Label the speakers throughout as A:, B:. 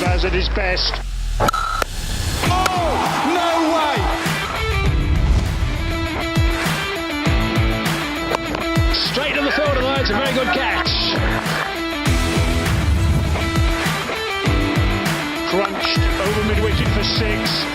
A: Gurbaz at his best.
B: Oh, no way!
C: Straight to the fielder though, it's a very good catch.
A: Crunched over mid-wicket for 6.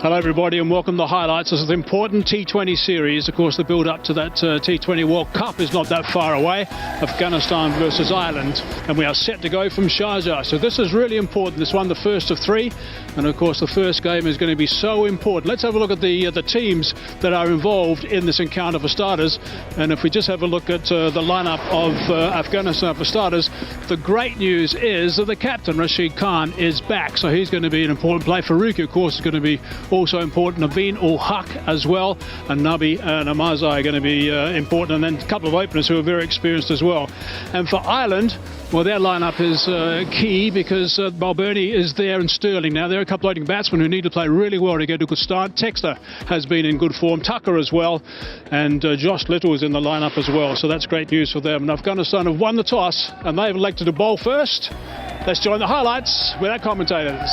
C: Hello everybody and welcome to the highlights. This is an important T20 series. Of course, the build-up to that T20 World Cup is not that far away. Afghanistan versus Ireland. And we are set to go from Sharjah. So this is really important. This one, the first of 3. And of course, the first game is going to be so important. Let's have a look at the teams that are involved in this encounter for starters. And if we just have a look at the lineup of Afghanistan for starters, the great news is that the captain, Rashid Khan, is back. So he's going to be an important play. Faruqi, of course, is going to be also important. Naveen-ul-Haq as well, and Naveen-ul-Haq Omarzai are going to be important, and then a couple of openers who are very experienced as well. And for Ireland, well, their lineup is key because Balbirnie is there and Sterling. Now, there are a couple of opening batsmen who need to play really well to get a good start. Texter has been in good form, Tucker as well, and Josh Little is in the lineup as well, so that's great news for them. And Afghanistan have won the toss, and they've elected to bowl first. Let's join the highlights with our commentators.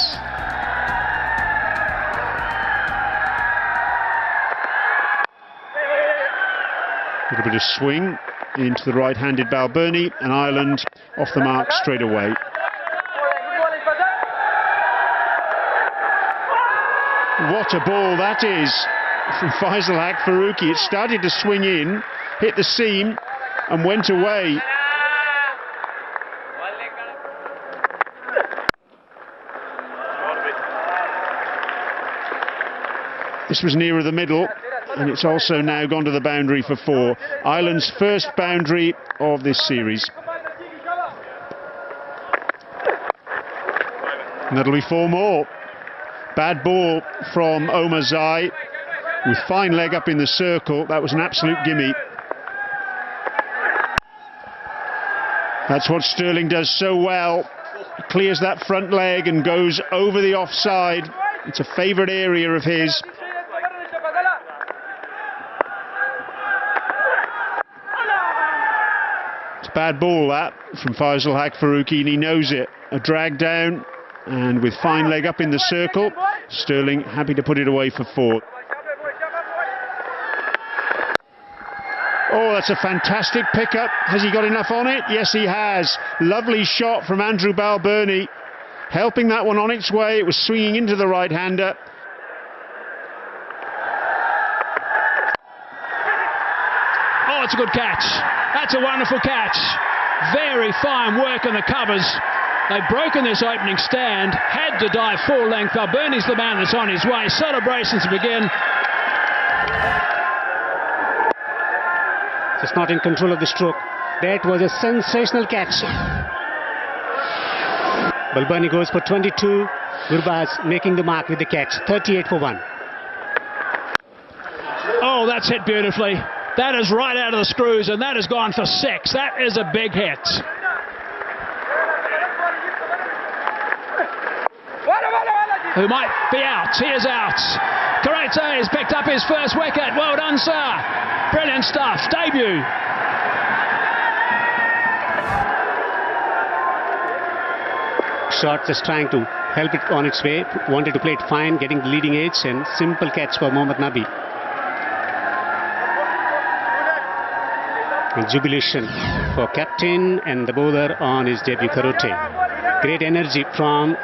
A: A little bit of swing into the right-handed Balbirnie, and Ireland off the mark straight away. What a ball that is from Faisal Faruqi. It started to swing in, hit the seam and went away. This was nearer the middle, and it's also now gone to the boundary for 4. Ireland's first boundary of this series. And that'll be 4 more. Bad ball from Omarzai with fine leg up in the circle. That was an absolute gimme. That's what Sterling does so well. Clears that front leg and goes over the offside. It's a favourite area of his. Bad ball that from Faisal Faruqi, and he knows it. A drag down, and with fine leg up in the circle, Sterling happy to put it away for 4. Oh, that's a fantastic pickup. Has he got enough on it? Yes, he has. Lovely shot from Andrew Balbirnie, helping that one on its way. It was swinging into the right-hander.
C: Oh, it's a good catch. That's a wonderful catch. Very fine work on the covers. They've broken this opening stand. Had to dive full length. Balbirnie's the man that's on his way. Celebrations begin.
D: Just not in control of the stroke. That was a sensational catch. Balbirnie goes for 22. Gurbaz making the mark with the catch. 38 for 1.
C: Oh, that's hit beautifully. That is right out of the screws, and that has gone for 6. That is a big hit. Who might be out? He is out. Karate has picked up his first wicket. Well done, sir. Brilliant stuff. Debut.
D: Shot just trying to help it on its way. Wanted to play it fine, getting the leading edge, and simple catch for Mohammad Nabi. And jubilation for captain and the bowler on his debut, Karate. Great energy from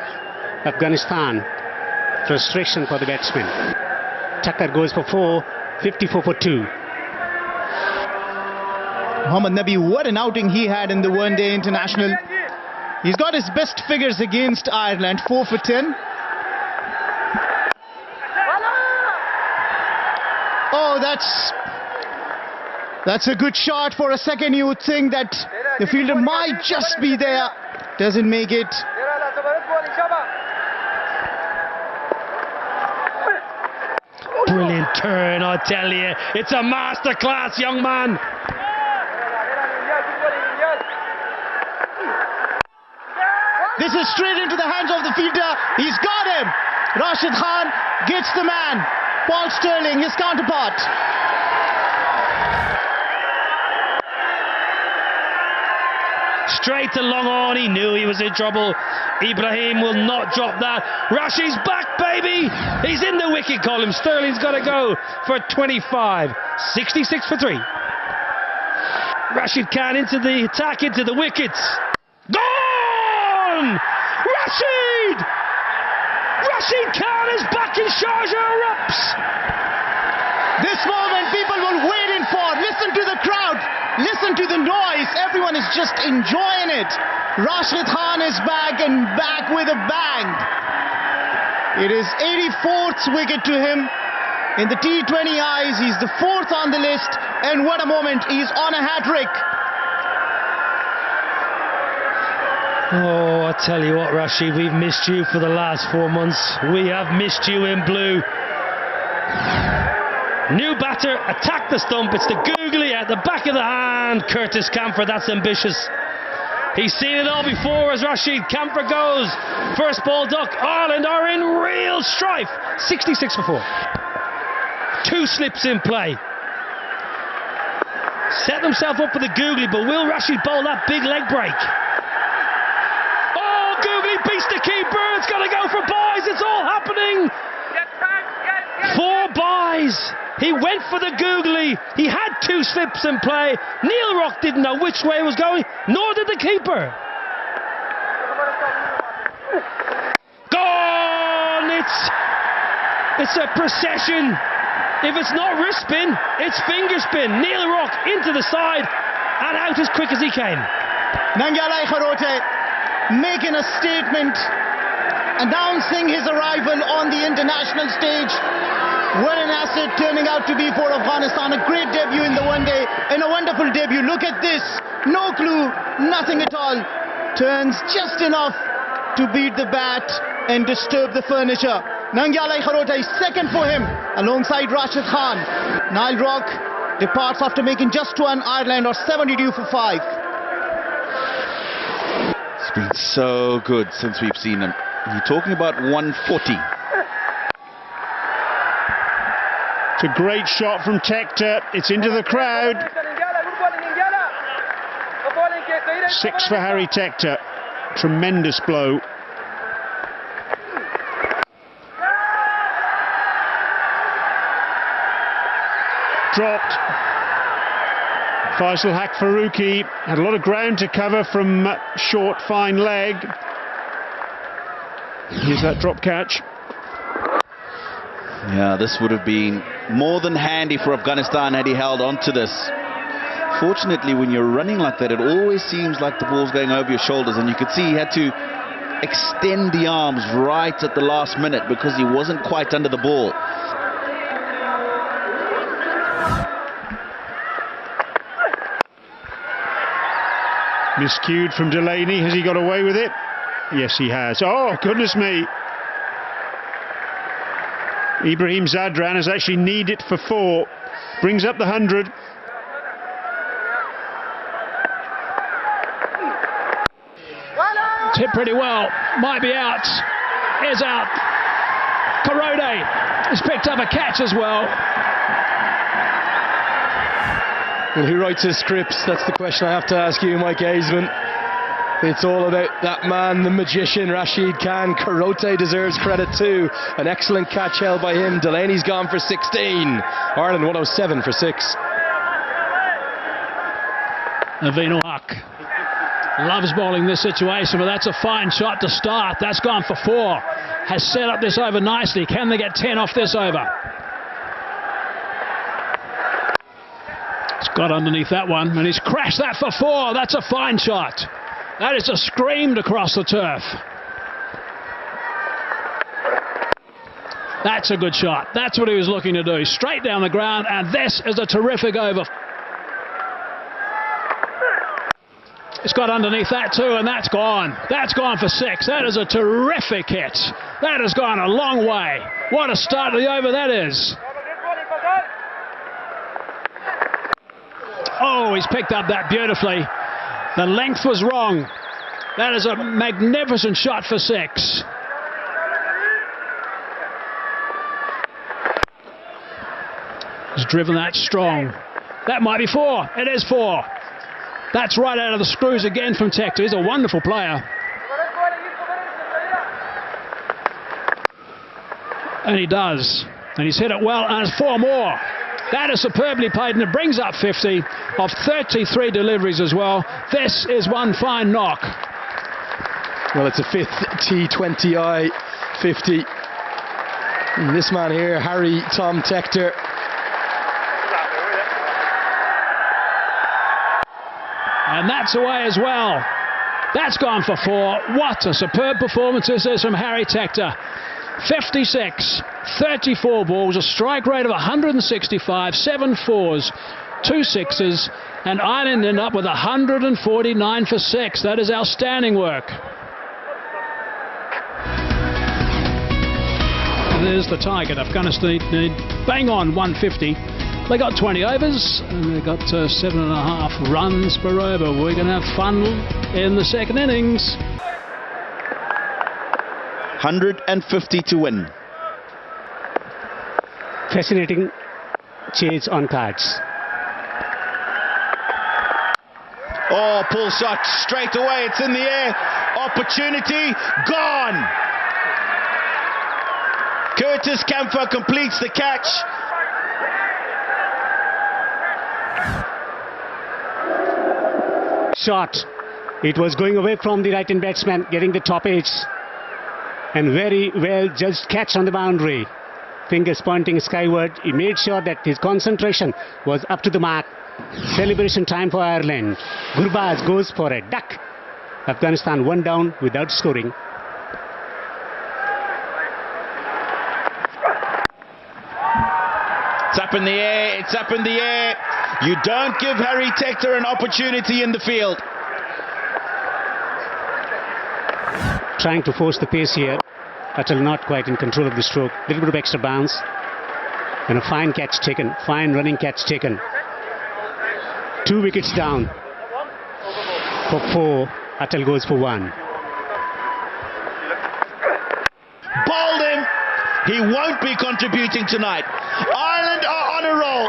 D: Afghanistan. Frustration for the batsman. Tucker goes for 4, 54 for 2.
B: Mohammad Nabi, what an outing he had in the one-day international. He's got his best figures against Ireland, 4 for 10. Oh, that's a good shot. For a second you would think that The fielder might just be there. Doesn't make it.
E: Brilliant turn, I tell you. It's a masterclass, young man.
B: This is straight into the hands of the fielder. He's got him. Rashid Khan gets the man. Paul Sterling, his counterpart.
E: Straight to long on, he knew he was in trouble. Ibrahim will not drop that. Rashid's back, baby. He's in the wicket column. Sterling's got to go for 25. 66 for 3. Rashid Khan into the attack, into the wickets. Gone! Rashid! Rashid Khan is back in Sharjah erupts.
B: This moment people were waiting for. Listen to the crowd. Listen to the noise. Everyone is just enjoying it. Rashid Khan is back and back with a bang. It is 84th wicket to him. In the T20Is, he's the 4th on the list. And what a moment. He's on a hat-trick.
E: Oh, I tell you what, Rashid, we've missed you for the last 4 months. We have missed you in blue. New batter, attack the stump. It's the googly at the back of the hand. Curtis Camphor, that's ambitious. He's seen it all before as Rashid Camphor goes. First ball duck. Ireland are in real strife. 66 for 4. 2 slips in play. Set themselves up for the googly, but will Rashid bowl that big leg break? Oh, googly beats the keeper. It's got to go for buys. It's all happening. 4 buys. He went for the googly. He had 2 slips in play. Neil Rock didn't know which way it was going, nor did the keeper. Gone! It's a procession. If it's not wrist spin, it's finger spin. Neil Rock into the side and out as quick as he came.
B: Nangyalai Kharote making a statement, announcing his arrival on the international stage. What an asset turning out to be for Afghanistan. A great debut in the one day and a wonderful debut. Look at this. No clue, nothing at all. Turns just enough to beat the bat and disturb the furniture. Nangyalai Kharote is second for him alongside Rashid Khan. Neil Rock departs after making just 1. Ireland are 72 for 5.
F: It's been so good since we've seen him. You're talking about 140.
A: It's a great shot from Tector. It's into the crowd. 6 for Harry Tector. Tremendous blow. Dropped. Faisal-Haq Farooqi had a lot of ground to cover from short, fine leg. Here's that drop catch.
F: Yeah, this would have been more than handy for Afghanistan had he held on to this. Fortunately, when you're running like that, it always seems like the ball's going over your shoulders, and you could see he had to extend the arms right at the last minute because he wasn't quite under the ball.
A: Miscued from Delaney. Has he got away with it? Yes, he has. Oh, goodness me. Ibrahim Zadran has actually kneed it for 4. Brings up the 100.
C: Hit pretty well. Might be out. Is out. Kharote has picked up a catch as well.
E: Well, who writes his scripts? That's the question I have to ask you, Mike Aisman. It's all about that man, the magician, Rashid Khan. Kharote deserves credit too. An excellent catch held by him. Delaney's gone for 16. Ireland 107 for 6.
C: Naveen-ul-Haq loves bowling this situation, but that's a fine shot to start. That's gone for 4. Has set up this over nicely. Can they get 10 off this over? It's got underneath that one, and he's crashed that for 4. That's a fine shot. That is just screamed across the turf. That's a good shot. That's what he was looking to do. Straight down the ground, and this is a terrific over. It's got underneath that too, and that's gone. That's gone for 6. That is a terrific hit. That has gone a long way. What a start to the over that is. Oh, he's picked up that beautifully. The length was wrong. That is a magnificent shot for 6. He's driven that strong. That might be 4. It is 4. That's right out of the screws again from Tector. He's a wonderful player. And he does. And he's hit it well, and it's 4 more. That is superbly played, and it brings up 50 of 33 deliveries as well. This is one fine knock.
G: Well, it's a 5th T20I 50. And this man here, Harry Tom Tector.
C: And that's away as well. That's gone for 4. What a superb performance this is from Harry Tector. 56, 34 balls, a strike rate of 165, 7 4s, 2 6s, and Ireland end up with 149 for 6. That is outstanding work. And there's the target. Afghanistan need bang on 150. They got 20 overs and they got 7.5 runs per over. We're going to have fun in the second innings.
F: 150 to win.
D: Fascinating chase on cards.
F: Oh, pull shot straight away. It's in the air. Opportunity gone. Curtis Camphor completes the catch.
D: Shot. It was going away from the right-hand batsman, getting the top edge. And very well judged catch on the boundary. Fingers pointing skyward. He made sure that his concentration was up to the mark. Celebration time for Ireland. Gurbaz goes for a duck. Afghanistan 1 down without scoring.
F: It's up in the air. It's up in the air. You don't give Harry Tector an opportunity in the field.
D: Trying to force the pace here. Atal not quite in control of the stroke. A little bit of extra bounce. And a fine catch taken. Fine running catch taken. 2 wickets down. For 4. Atal goes for 1.
F: Bowled him. He won't be contributing tonight. Ireland are on a roll.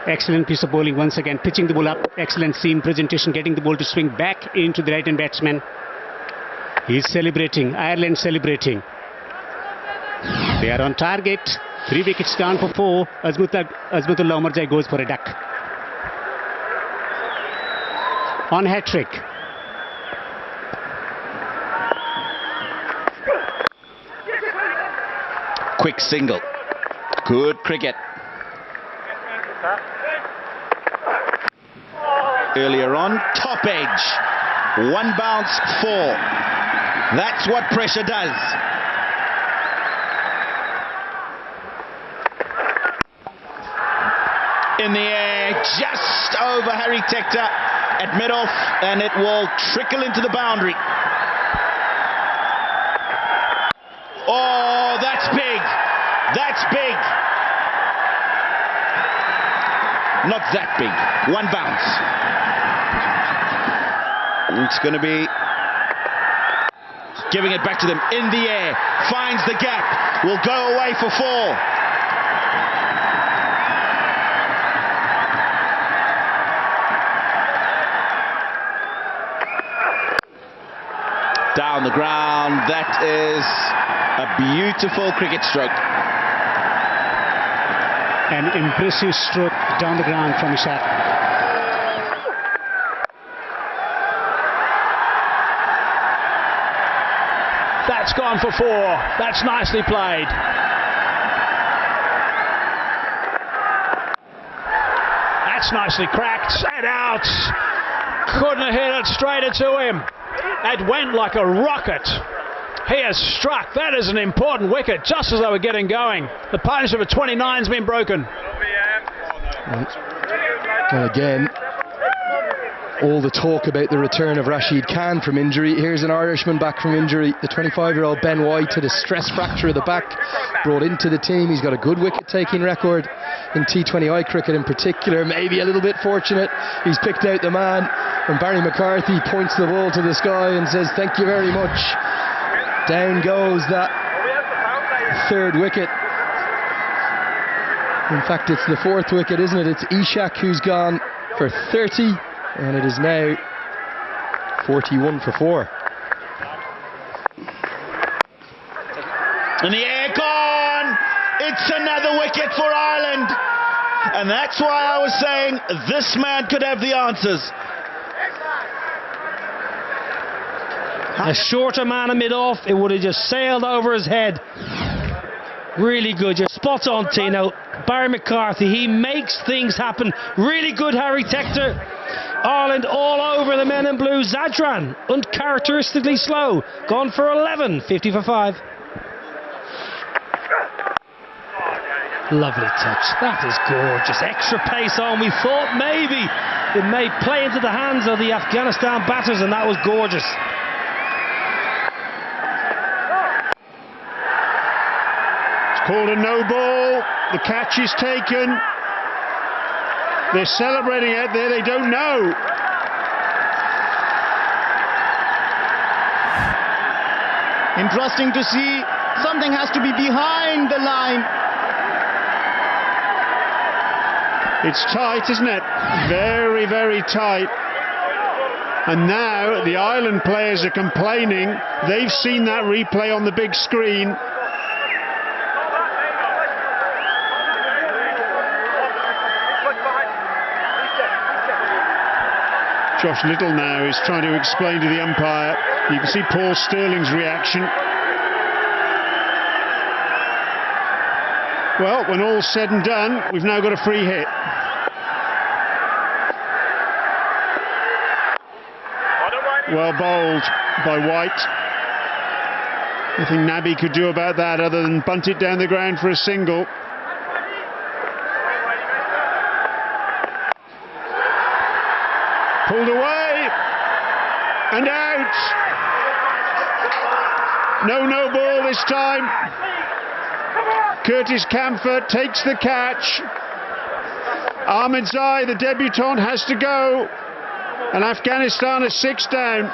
D: Excellent piece of bowling once again, pitching the ball up. Excellent seam presentation, getting the ball to swing back into the right-hand batsman. He's celebrating, Ireland celebrating. They are on target. 3 wickets down for 4. Azmatullah Omarzai goes for a duck. On hat-trick.
F: Quick single. Good cricket. Earlier on, top edge. 1 bounce, 4. That's what pressure does. In the air, just over Harry Tector at mid-off, and it will trickle into the boundary. Oh, that's big. That's big. Not that big. 1 bounce. It's going to be giving it back to them in the air. Finds the gap. Will go away for 4. Down the ground. That is a beautiful cricket stroke.
D: An impressive stroke down the ground from Ishaq.
C: That's gone for 4. That's nicely played. That's nicely cracked and out. Couldn't have hit it straighter to him. It went like a rocket. He has struck. That is an important wicket just as they were getting going. The partnership of 29 has been broken.
G: And again, all the talk about the return of Rashid Khan from injury. Here's an Irishman back from injury. The 25-year-old Ben White had a stress fracture of the back, brought into the team. He's got a good wicket-taking record in T20I cricket in particular. Maybe a little bit fortunate. He's picked out the man, and Barry McCarthy points the ball to the sky and says, "Thank you very much." Down goes that third wicket. In fact, it's the fourth wicket, isn't it? It's Ishak who's gone for 30, and it is now 41 for 4.
F: In the air, gone! It's another wicket for Ireland. And that's why I was saying this man could have the answers.
E: A shorter man in mid-off, it would have just sailed over his head. Really good. You're spot on, Tino. Barry McCarthy, he makes things happen. Really good, Harry Tector. Ireland all over the men in blue. Zadran, uncharacteristically slow. Gone for 11, 50 for 5. Lovely touch. That is gorgeous. Extra pace on. We thought maybe it may play into the hands of the Afghanistan batters, and that was gorgeous.
A: Called a no ball. The catch is taken. They're celebrating out there. They don't know.
B: Interesting to see. Something has to be behind the line.
A: It's tight, isn't it? Very, very tight. And now the Ireland players are complaining. They've seen that replay on the big screen. Josh Little now is trying to explain to the umpire. You can see Paul Sterling's reaction. Well, when all's said and done, we've now got a free hit. Well bowled by White. Nothing Nabi could do about that other than bunt it down the ground for a single. Pulled away and out. No ball this time. Curtis Camphor takes the catch. Omarzai, the debutant, has to go. And Afghanistan is 6 down.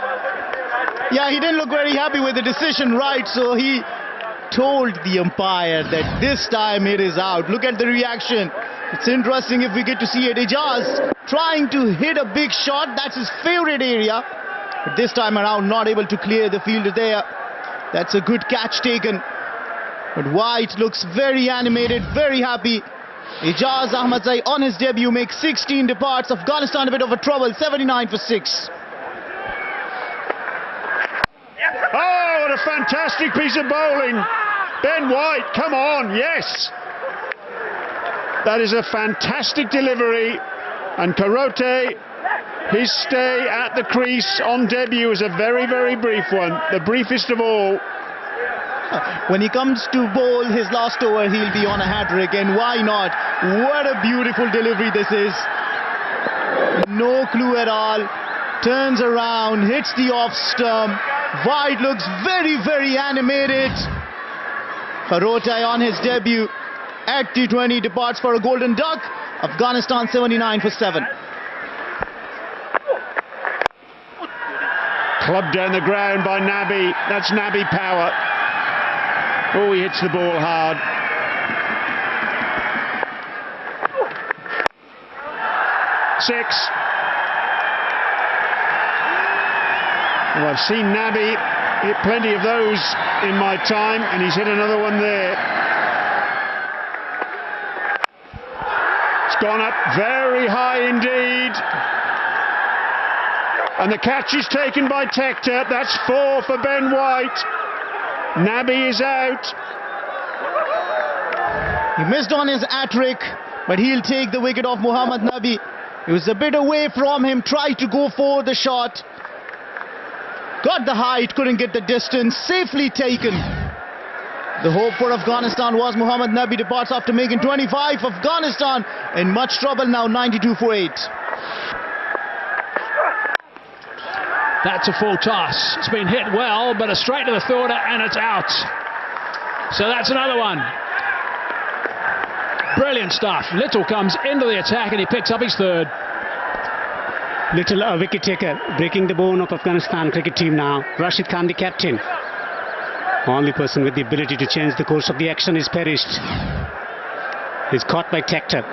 B: Yeah, he didn't look very happy with the decision, right? So he told the umpire that this time it is out. Look at the reaction. It's interesting if we get to see it. Ijaz trying to hit a big shot. That's his favorite area. But this time around, not able to clear the field there. That's a good catch taken. But White looks very animated, very happy. Ijaz Ahmadzai on his debut makes 16 departs. Afghanistan a bit of a trouble, 79 for 6.
A: Oh, what a fantastic piece of bowling. Ben White, come on, yes. That is a fantastic delivery. And Karote, his stay at the crease on debut is a very, very brief one. The briefest of all.
B: When he comes to bowl his last over, he'll be on a hat-trick, and why not? What a beautiful delivery this is. No clue at all. Turns around, hits the off stump. White looks very, very animated. Karotai on his debut at T20 departs for a golden duck. Afghanistan 79 for 7.
A: Clubbed down the ground by Nabi. That's Nabi power. Oh, he hits the ball hard. Six. Well, I've seen Nabi hit plenty of those in my time, and he's hit another one there. It's gone up very high indeed. And the catch is taken by Tector. That's 4 for Ben White. Nabi is out.
B: He missed on his hat-trick, but he'll take the wicket off Mohammad Nabi. He was a bit away from him, tried to go for the shot. Got the height, couldn't get the distance, safely taken. The hope for Afghanistan was Mohammad Nabi departs after making 25. Afghanistan in much trouble now, 92 for 8.
C: That's a full toss. It's been hit well, but a straight to the fielder, and it's out. So that's another one. Brilliant stuff. Little comes into the attack, and he picks up his third.
D: Little, a wicket taker, breaking the bone of Afghanistan cricket team now. Rashid Khan, the captain. Only person with the ability to change the course of the action is perished. He's caught by Tector.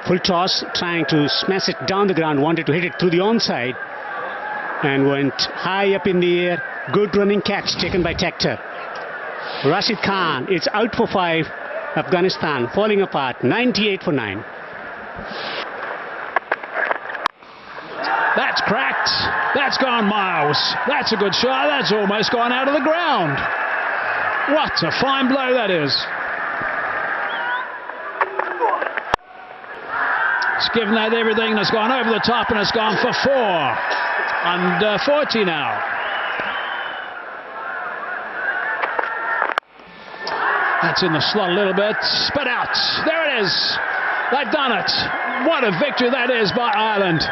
D: Full toss, trying to smash it down the ground, wanted to hit it through the onside, and went high up in the air. Good running catch taken by Tector. Rashid Khan, it's out for 5. Afghanistan falling apart, 98 for 9.
C: That's cracked. That's gone miles. That's a good shot. That's almost gone out of the ground. What a fine blow that is. It's given that everything. That's gone over the top, and it's gone for 4. Under 40 now. That's in the slot a little bit. Spit out. There it is. They've done it. What a victory that is by Ireland.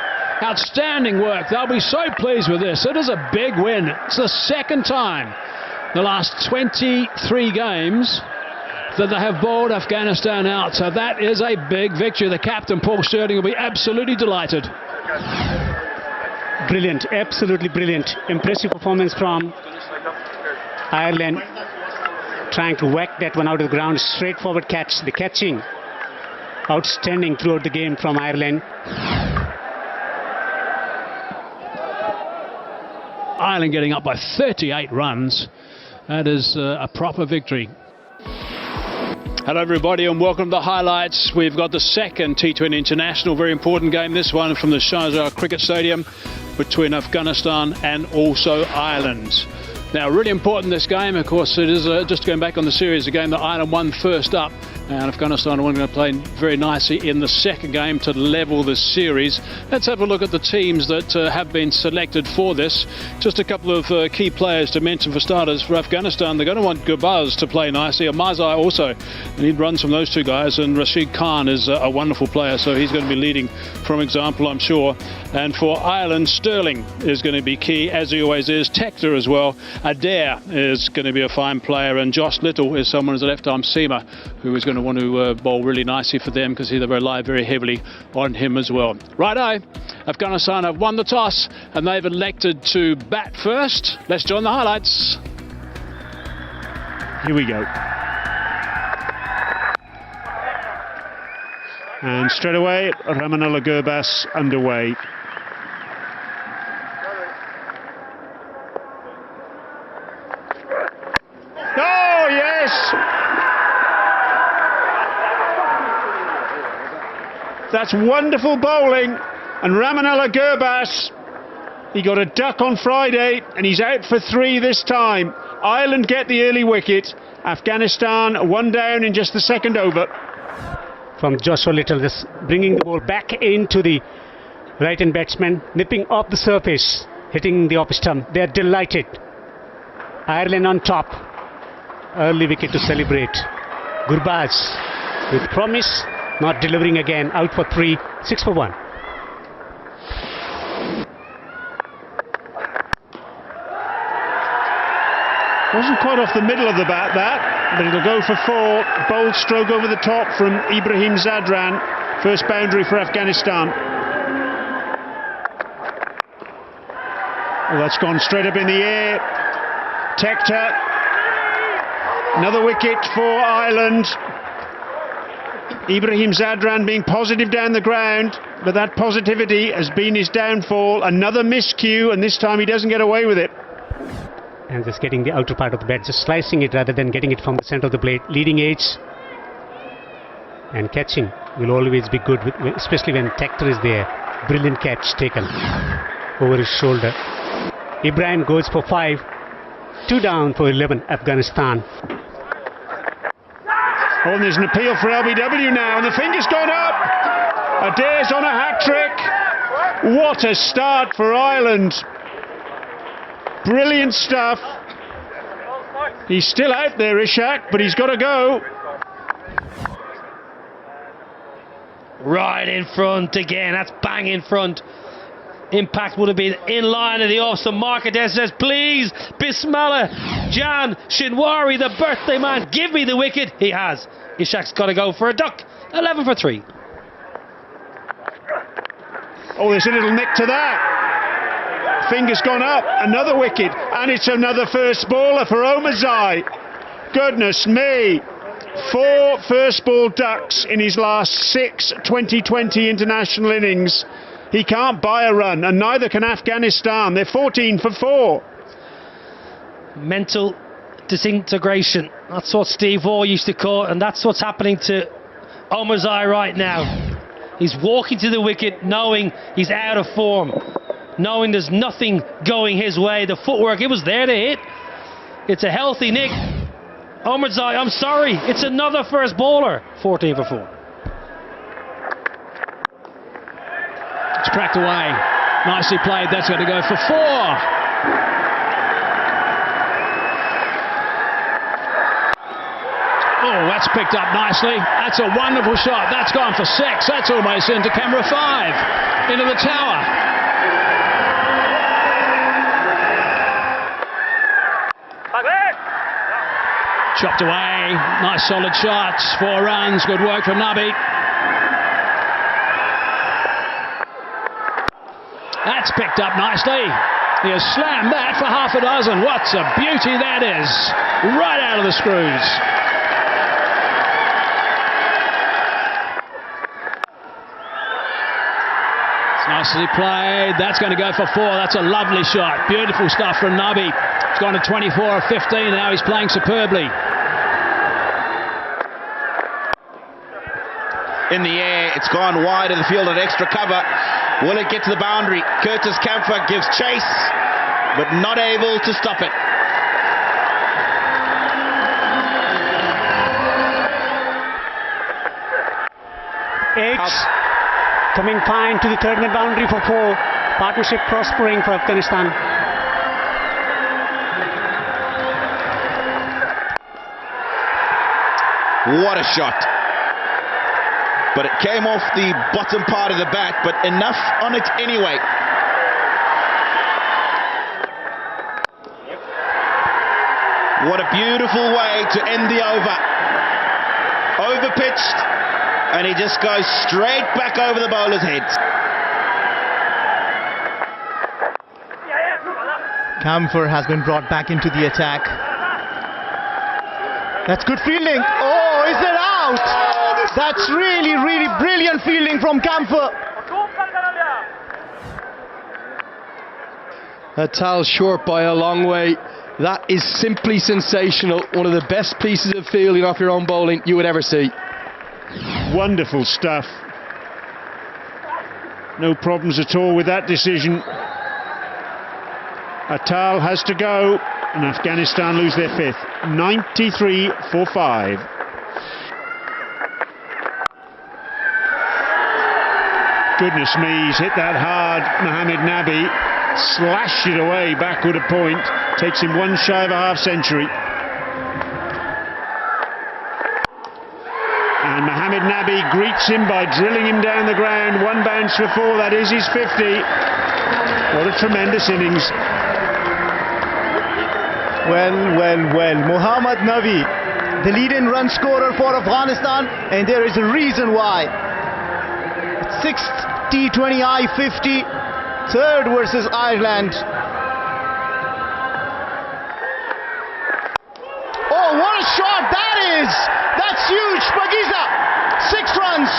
C: Outstanding work. They'll be so pleased with this. It is a big win. It's the second time the last 23 games that they have bowled Afghanistan out. So that is a big victory. The captain, Paul Stirling, will be absolutely delighted.
D: Brilliant, absolutely brilliant. Impressive performance from Ireland. Trying to whack that one out of the ground. Straightforward catch. The catching outstanding throughout the game from Ireland.
C: Ireland getting up by 38 runs. That is a proper victory. Hello everybody and welcome to the highlights. We've got the second T20 International, very important game, this one from the Sharjah Cricket Stadium between Afghanistan and also Ireland. Now, really important this game, of course, it is just going back on the series, a game that Ireland won first up, and Afghanistan are going to play very nicely in the second game to level the series. Let's have a look at the teams that have been selected for this. Just a couple of key players to mention for starters. For Afghanistan, they're going to want Gurbaz to play nicely. Omarzai also, and he runs from those two guys, and Rashid Khan is a wonderful player, so he's going to be leading from example, I'm sure. And for Ireland, Stirling is going to be key, as he always is. Tector as well. Adair is going to be a fine player, and Josh Little is someone as a left-arm seamer who is going to want to bowl really nicely for them because they rely very heavily on him as well. Righto, Afghanistan have won the toss and they've elected to bat first. Let's join the highlights. Here we go.
A: And straight away, Ramanullah Gurbaz underway. Oh, yes! That's wonderful bowling. And Ramanullah Gurbaz, he got a duck on Friday, and he's out for 3 this time. Ireland get the early wicket. Afghanistan 1 down in just the second over.
D: From Joshua Little, just bringing the ball back into the right-hand batsman, nipping off the surface, hitting the off stump. They're delighted. Ireland on top. Early wicket to celebrate. Gurbaz with promise, not delivering again. Out for 3, 6 for 1.
A: Wasn't quite off the middle of the bat, that, but it'll go for 4. Bold stroke over the top from Ibrahim Zadran. First boundary for Afghanistan. Well, that's gone straight up in the air. Tector. Another wicket for Ireland. Ibrahim Zadran being positive down the ground, but that positivity has been his downfall. Another miscue, and this time he doesn't get away with it.
D: And just getting the outer part of the bat, just slicing it rather than getting it from the center of the plate. Leading edge and catching will always be good, especially when Tector is there. Brilliant catch taken over his shoulder. Ibrahim goes for 5. 2 down for 11, Afghanistan.
A: Oh, and there's an appeal for LBW now, and the finger's gone up. Adair's on a hat-trick. What a start for Ireland. Brilliant stuff. He's still out there, Ishak, but he's got to go.
E: Right in front again. That's bang in front. Impact would have been in line of the off. So Marquez says, please, Bismillah, Jan Shinwari, the birthday man, give me the wicket. He has. Ishaq's got to go for a duck. 11 for 3.
A: Oh, there's a little nick to that. Finger's gone up. Another wicket. And it's another first baller for Omarzai. Goodness me. 4 first ball ducks in his last 6 2020 international innings. He can't buy a run, and neither can Afghanistan. They're 14 for 4.
E: Mental disintegration. That's what Steve Waugh used to call it, and that's what's happening to Omarzai right now. He's walking to the wicket knowing he's out of form, knowing there's nothing going his way. The footwork, it was there to hit. It's a healthy nick. Omarzai, I'm sorry, it's another first bowler. 14 for 4.
C: It's cracked away. Nicely played. That's going to go for 4. Oh, that's picked up nicely. That's a wonderful shot. That's gone for 6. That's almost into camera 5. Into the tower. Chopped away. Nice solid shots. 4 runs. Good work from Nabi. That's picked up nicely. He has slammed that for half a dozen. What a beauty that is. Right out of the screws. It's nicely played. That's going to go for 4. That's a lovely shot. Beautiful stuff from Nabi. It's gone to 24 or 15. Now he's playing superbly.
F: In the air, it's gone wide of the field at extra cover. Will it get to the boundary? Curtis Camphor gives chase, but not able to stop it.
D: Eights coming fine to the third net boundary for 4. Partnership prospering for Afghanistan.
F: What a shot. But it came off the bottom part of the bat, but enough on it anyway. What a beautiful way to end the over. Overpitched, and he just goes straight back over the bowler's heads.
B: Camphor has been brought back into the attack. That's good fielding. Oh, is it out? That's really, really brilliant fielding from Camphor.
G: Atal short by a long way. That is simply sensational. One of the best pieces of fielding off your own bowling you would ever see.
A: Wonderful stuff. No problems at all with that decision. Atal has to go, and Afghanistan lose their 5th. 93 for 5. Goodness me, he's hit that hard. Mohammed Nabi slashed it away backward a point. Takes him 1 shy of a half century. And Mohammed Nabi greets him by drilling him down the ground. 1 bounce for 4. That is his 50. What a tremendous innings.
B: Well. Mohammed Nabi, the lead-in run scorer for Afghanistan, and there is a reason why. 6th T20I 50, 3rd versus Ireland. Oh, what a shot that is! That's huge. Pagiza, 6 runs.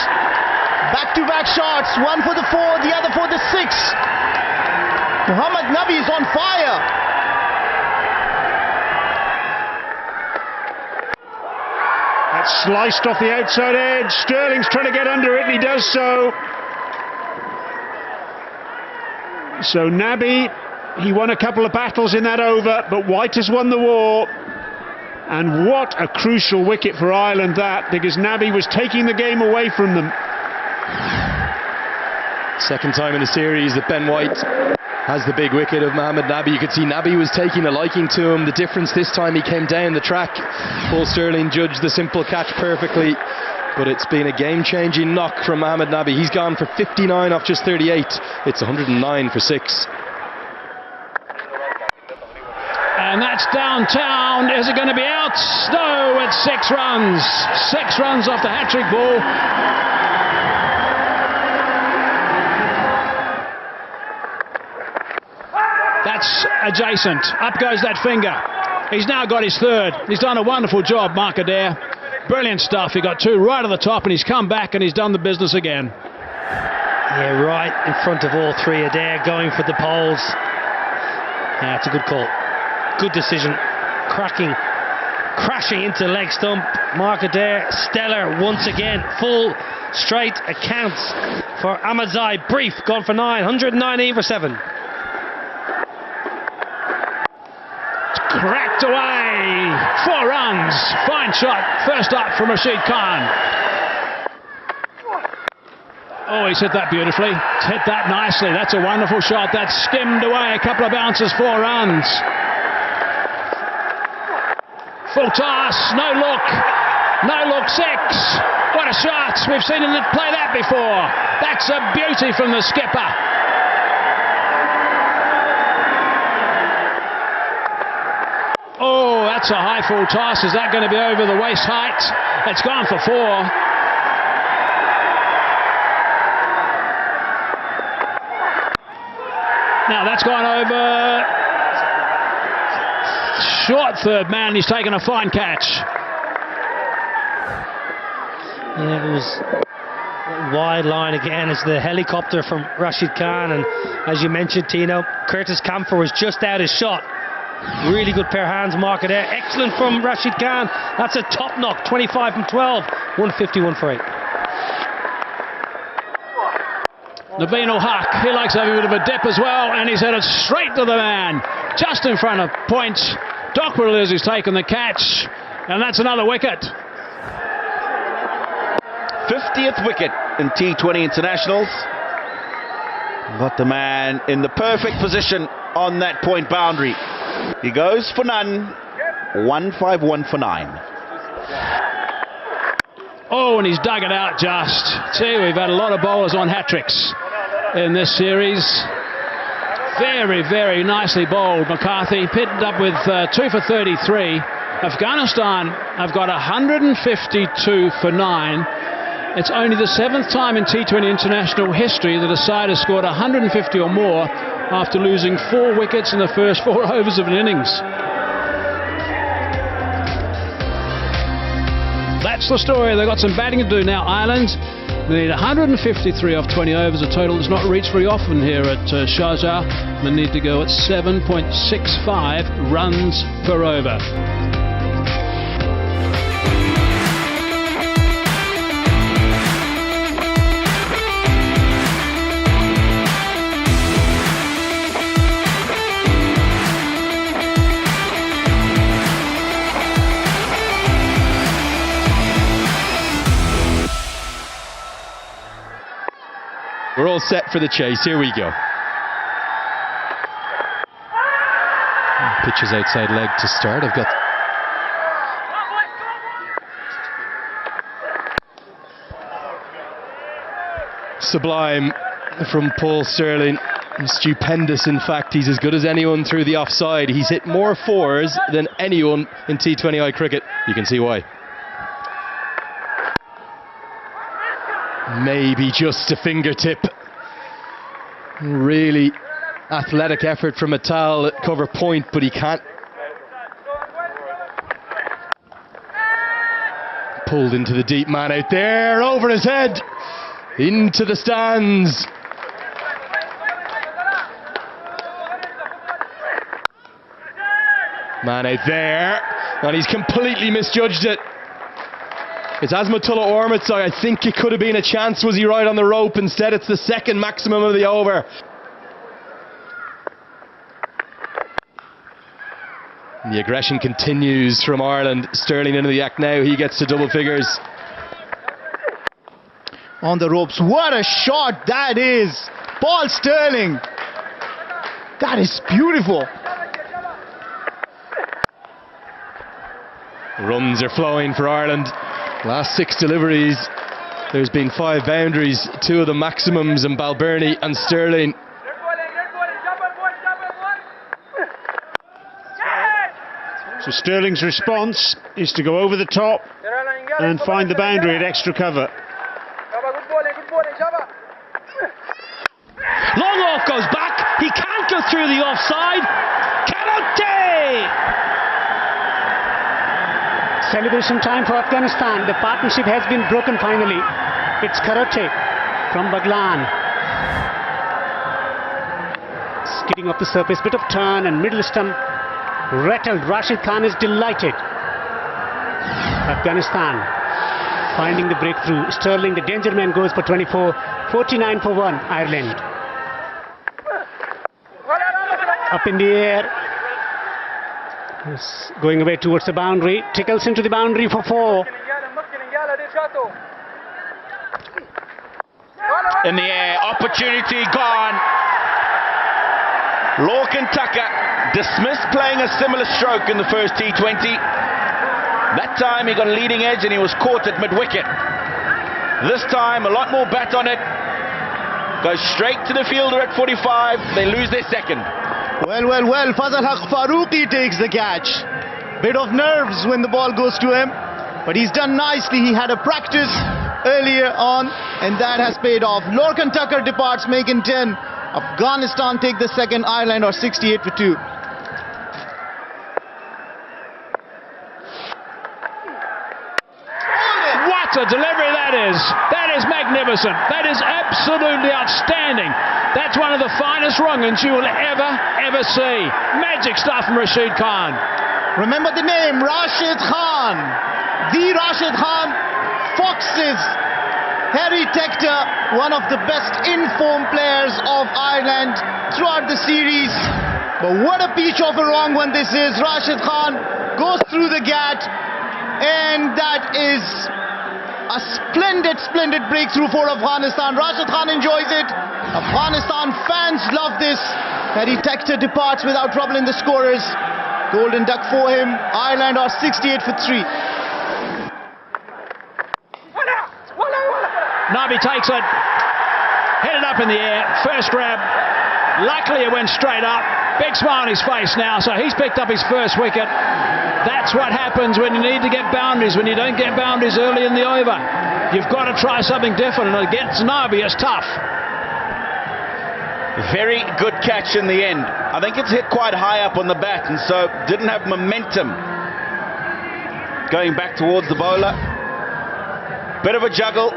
B: Back-to-back shots, 1 for the 4, the other for the 6. Mohammed Nabi is on fire.
A: That's sliced off the outside edge. Sterling's trying to get under it, and he does so. So Nabi, he won a couple of battles in that over, but White has won the war. And what a crucial wicket for Ireland that, because Nabi was taking the game away from them.
G: Second time in the series that Ben White has the big wicket of Mohammed Nabi. You could see Nabi was taking a liking to him. The difference this time, he came down the track. Paul Sterling judged the simple catch perfectly. but it's been a game-changing knock from Mohamed Nabi. He's gone for 59 off just 38. It's 109 for 6.
C: And that's downtown. Is it going to be out? No, it's 6 runs. 6 runs off the hat-trick ball. That's adjacent. Up goes that finger. He's now got his 3rd. He's done a wonderful job, Mark Adair. Brilliant stuff. He got 2 right at the top and he's come back and he's done the business again.
E: Yeah, right in front of all 3. Adair going for the poles. Yeah, it's a good call. Good decision. Crashing into leg stump. Mark Adair, stellar once again. Full straight accounts for Omarzai. Brief, gone for 9. 109 for 7.
C: Cracked away. 4 runs. Fine shot. First up from Rashid Khan. Oh, he's hit that beautifully. He's hit that nicely. That's a wonderful shot. That's skimmed away. A couple of bounces. 4 runs. Full toss, no look, 6. What a shot, we've seen him play that before. That's a beauty from the skipper. Oh, that's a high full toss. Is that going to be over the waist height? It's gone for 4. Now that's gone over. Short 3rd man, he's taken a fine catch.
E: Yeah, it was wide line again. It's the helicopter from Rashid Khan, and as you mentioned, Tino, Curtis Camphor was just out his shot. Really good pair of hands, Mark Adair. Excellent from Rashid Khan. That's a top knock, 25 from 12, 151 for 8.
C: Naveen-ul-Haq, he likes having a bit of a dip as well, and he's headed straight to the man, just in front of point. Dockwell is who's taken the catch, and that's another wicket.
F: 50th wicket in T20 internationals. Got the man in the perfect position on that point boundary. He goes for none. 151 for 9.
C: Oh, and he's dug it out just. See, we've had a lot of bowlers on hat-tricks in this series. Very, very nicely bowled. McCarthy pitted up with 2 for 33. Afghanistan have got 152 for 9. It's only the 7th time in T20 international history that a side has scored 150 or more after losing 4 wickets in the first 4 overs of an innings. That's the story. They've got some batting to do now, Ireland. They need 153 off 20 overs, a total that's not reached very often here at Sharjah. They need to go at 7.65 runs per over.
G: We're all set for the chase. Here we go. Pitches outside leg to start. I've got sublime from Paul Sterling. Stupendous, in fact. He's as good as anyone through the offside. He's hit more 4s than anyone in T20I cricket. You can see why. Maybe just a fingertip. Really athletic effort from Atal at cover point, but he can't. Pulled into the deep, man out there, over his head, into the stands. Man out there, and he's completely misjudged it. It's Azmatullah Omarzai. I think it could have been a chance. Was he right on the rope? Instead, it's the second maximum of the over. And the aggression continues from Ireland. Sterling into the act now. He gets to double figures.
B: On the ropes. What a shot that is. Paul Sterling. That is beautiful.
G: Runs are flowing for Ireland. Last 6 deliveries, there's been 5 boundaries, 2 of the maximums, and Balbirnie and Sterling.
A: So Sterling's response is to go over the top and find the boundary at extra cover.
E: Long off goes back. He can't go through the offside. Karote!
D: Celebration time for Afghanistan. The partnership has been broken finally. It's Karote from Baglan. Skidding off the surface, bit of turn and middle stump rattled. Rashid Khan is delighted. Afghanistan finding the breakthrough. Sterling, the danger man, goes for 24. 49 for 1, Ireland. Up in the air. Yes, going away towards the boundary. Tickles into the boundary for 4.
F: In the air, opportunity gone. Lorcan Tucker dismissed playing a similar stroke in the first T20. That time he got a leading edge and he was caught at mid-wicket. This time a lot more bat on it. Goes straight to the fielder at 45. They lose their second.
B: Well, Fazal-Haq Farooqi takes the catch. Bit of nerves when the ball goes to him, but he's done nicely. He had a practice earlier on, and that has paid off. Lorcan Tucker departs, making 10. Afghanistan take the second. Ireland are 68 for 2.
C: What a delivery that is! That is magnificent. That is absolutely outstanding. That's one of the finest rung-ins you will ever see. Magic stuff from Rashid Khan.
B: Remember the name, Rashid Khan. The Rashid Khan. Foxes. Harry Tector, one of the best informed players of Ireland throughout the series. But what a peach of a wrong one this is. Rashid Khan goes through the gap, and that is a splendid breakthrough for Afghanistan. Rashid Khan enjoys it. Afghanistan fans love this. Harry Tector departs without trouble in the scorers. Golden duck for him. Ireland are 68 for 3.
C: Nabi takes it, headed up in the air, first grab. Luckily it went straight up. Big smile on his face now, so he's picked up his first wicket. That's what happens when you need to get boundaries, when you don't get boundaries early in the over. You've got to try something different, and against Nabi it's tough.
F: Very good catch in the end. I think it's hit quite high up on the bat, and so didn't have momentum going back towards the bowler. Bit of a juggle.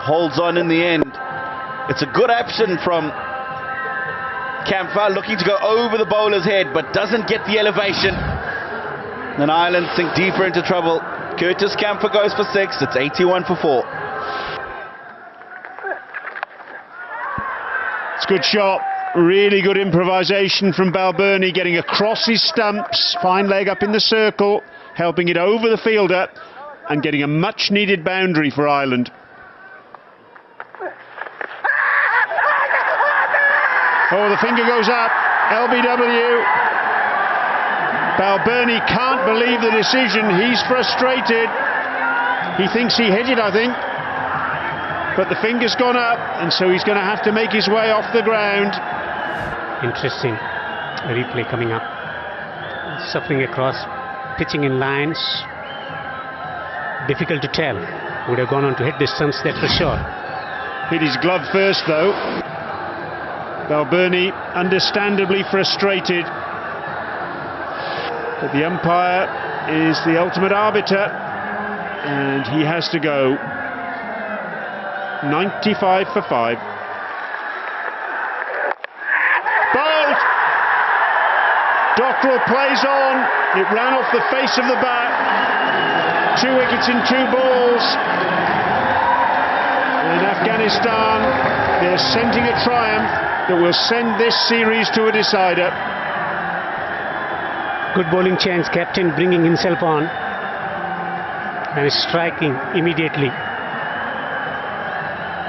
F: Holds on in the end. It's a good action from Kampfer, looking to go over the bowler's head, but doesn't get the elevation. Then Ireland sink deeper into trouble. Curtis Kampfer goes for 6. It's 81 for 4.
A: It's a good shot. Really good improvisation from Balbirnie, getting across his stumps. Fine leg up in the circle, helping it over the fielder and getting a much needed boundary for Ireland. Oh, the finger goes up. LBW. Balbirnie can't believe the decision. He's frustrated. He thinks he hit it, I think. But the finger's gone up, and so he's going to have to make his way off the ground.
D: Interesting. A replay coming up. Suffering across, pitching in lines. Difficult to tell. Would have gone on to hit the stumps, that's for sure.
A: Hit his glove first, though. Balbirnie understandably frustrated, but the umpire is the ultimate arbiter and he has to go. 95 for 5. Bowled! Dockrell plays on. It ran off the face of the bat. 2 wickets in 2 balls. And Afghanistan, they're scenting a triumph that will send this series to a decider.
D: Good bowling chance, captain bringing himself on and striking immediately.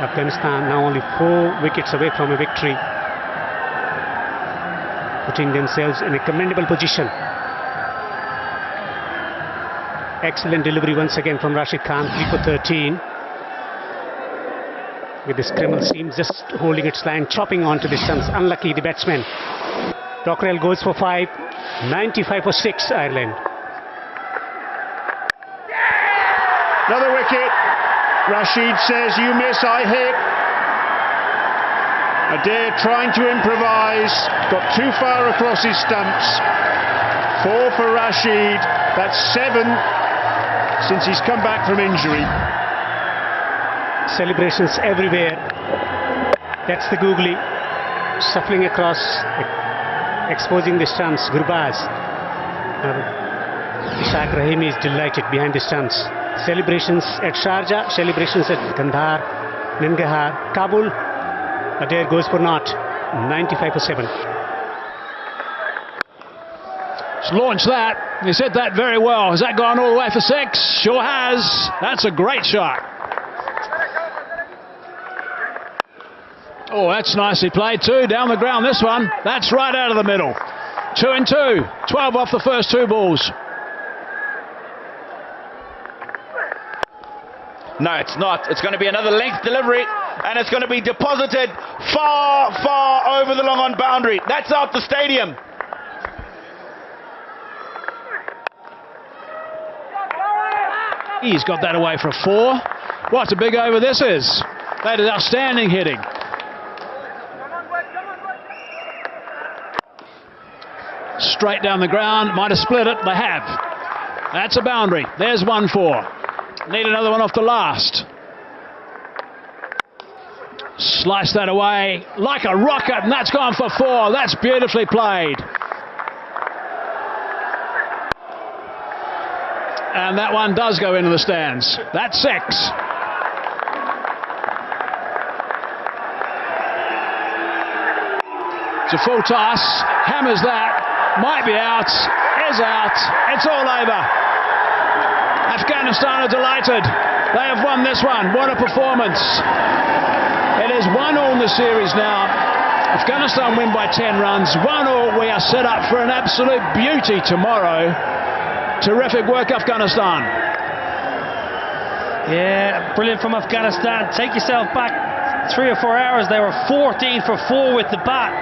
D: Afghanistan now only 4 wickets away from a victory, putting themselves in a commendable position. Excellent delivery once again from Rashid Khan, 3 for 13. With this Kreml seam just holding its line, chopping onto the stumps. Unlucky, the batsman. Dockrell goes for 5, 95 for 6, Ireland.
A: Another wicket. Rashid says, you miss, I hit. Adair trying to improvise, got too far across his stumps. 4 for Rashid, that's 7 since he's come back from injury.
D: Celebrations everywhere. That's the googly, shuffling across, exposing the stumps. Gurbaz. Ishaq Rahimi is delighted behind the stumps. Celebrations at Sharjah, celebrations at Kandahar, Nangarhar, Kabul. Adair goes for naught, 95 for 7.
C: Just launched that. He said that very well. Has that gone all the way for 6? Sure has. That's a great shot. Oh, that's nicely played too. Down the ground, this one. That's right out of the middle. 2 and 2. 12 off the first 2 balls.
F: No, it's not. It's going to be another length delivery, and it's going to be deposited far, far over the long on boundary. That's out the stadium.
C: He's got that away for a 4. What a big over this is. That is outstanding hitting. Straight down the ground, might have split it, they have. That's a boundary, there's 1-4. Need another one off the last. Slice that away like a rocket, and that's gone for 4. That's beautifully played. And that one does go into the stands. That's 6. It's a full toss, hammers that, might be out, is out, it's all over. Afghanistan are delighted. They have won this one. What a performance. It is 1-1 in the series now. Afghanistan win by 10 runs. 1-1. We are set up for an absolute beauty tomorrow. Terrific work, Afghanistan.
E: Yeah, brilliant from Afghanistan. Take yourself back 3 or 4 hours. They were 14 for 4 with the bat.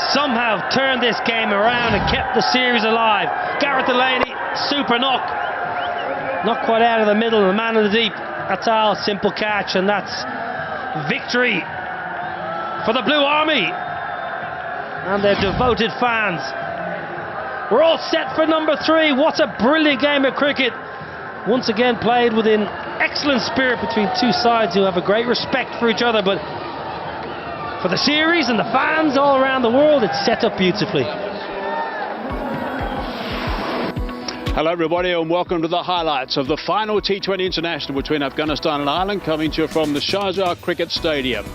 E: Somehow turned this game around and kept the series alive. Gareth Delaney, super knock. Not quite out of the middle, the man in the deep. That's all, simple catch, and that's victory for the Blue Army and their devoted fans. We're all set for number 3. What a brilliant game of cricket. Once again played within excellent spirit between 2 sides who have a great respect for each other, but for the series and the fans all around the world, it's set up beautifully.
C: Hello everybody and welcome to the highlights of the final T20 International between Afghanistan and Ireland, coming to you from the Sharjah Cricket Stadium.